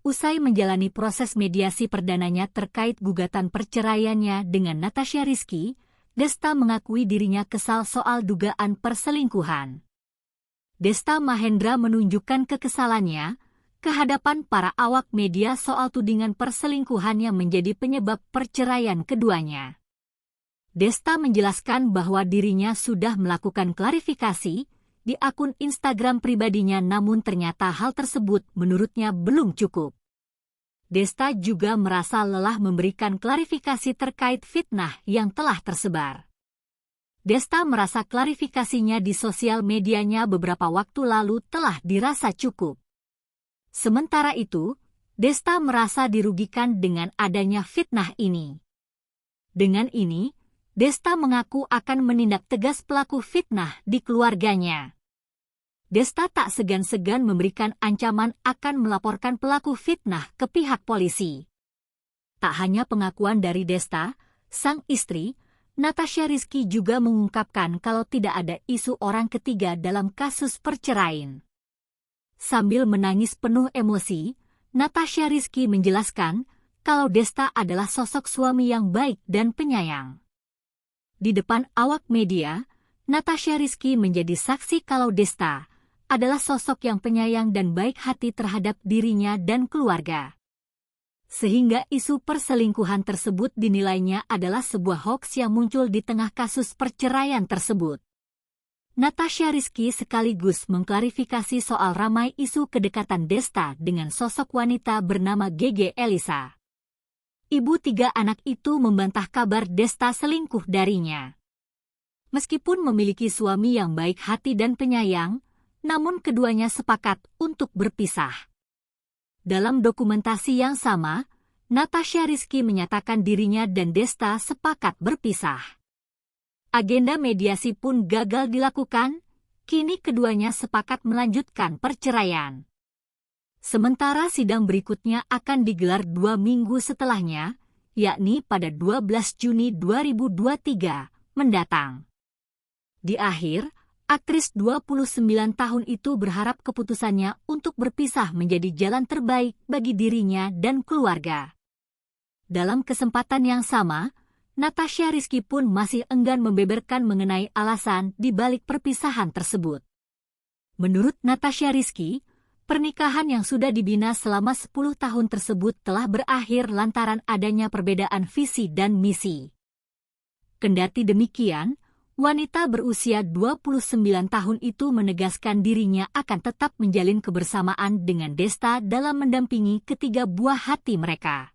Usai menjalani proses mediasi perdananya terkait gugatan perceraiannya dengan Natasha Rizky, Desta mengakui dirinya kesal soal dugaan perselingkuhan. Desta Mahendra menunjukkan kekesalannya ke hadapan para awak media soal tudingan perselingkuhan yang menjadi penyebab perceraian keduanya. Desta menjelaskan bahwa dirinya sudah melakukan klarifikasi di akun Instagram pribadinya, namun ternyata hal tersebut menurutnya belum cukup. Desta juga merasa lelah memberikan klarifikasi terkait fitnah yang telah tersebar. Desta merasa klarifikasinya di sosial medianya beberapa waktu lalu telah dirasa cukup. Sementara itu, Desta merasa dirugikan dengan adanya fitnah ini. Dengan ini, Desta mengaku akan menindak tegas pelaku fitnah di keluarganya. Desta tak segan-segan memberikan ancaman akan melaporkan pelaku fitnah ke pihak polisi. Tak hanya pengakuan dari Desta, sang istri, Natasha Rizky juga mengungkapkan kalau tidak ada isu orang ketiga dalam kasus perceraian. Sambil menangis penuh emosi, Natasha Rizky menjelaskan kalau Desta adalah sosok suami yang baik dan penyayang. Di depan awak media, Natasha Rizky menjadi saksi kalau Desta adalah sosok yang penyayang dan baik hati terhadap dirinya dan keluarga. Sehingga isu perselingkuhan tersebut dinilainya adalah sebuah hoaks yang muncul di tengah kasus perceraian tersebut. Natasha Rizky sekaligus mengklarifikasi soal ramai isu kedekatan Desta dengan sosok wanita bernama Gege Elisa. Ibu 3 anak itu membantah kabar Desta selingkuh darinya. Meskipun memiliki suami yang baik hati dan penyayang, namun keduanya sepakat untuk berpisah. Dalam dokumentasi yang sama, Natasha Rizky menyatakan dirinya dan Desta sepakat berpisah. Agenda mediasi pun gagal dilakukan, kini keduanya sepakat melanjutkan perceraian. Sementara sidang berikutnya akan digelar 2 minggu setelahnya, yakni pada 12 Juni 2023 mendatang. Di akhir, aktris 29 tahun itu berharap keputusannya untuk berpisah menjadi jalan terbaik bagi dirinya dan keluarga. Dalam kesempatan yang sama, Natasha Rizky pun masih enggan membeberkan mengenai alasan di balik perpisahan tersebut. Menurut Natasha Rizky, pernikahan yang sudah dibina selama 10 tahun tersebut telah berakhir lantaran adanya perbedaan visi dan misi. Kendati demikian, wanita berusia 29 tahun itu menegaskan dirinya akan tetap menjalin kebersamaan dengan Desta dalam mendampingi ketiga buah hati mereka.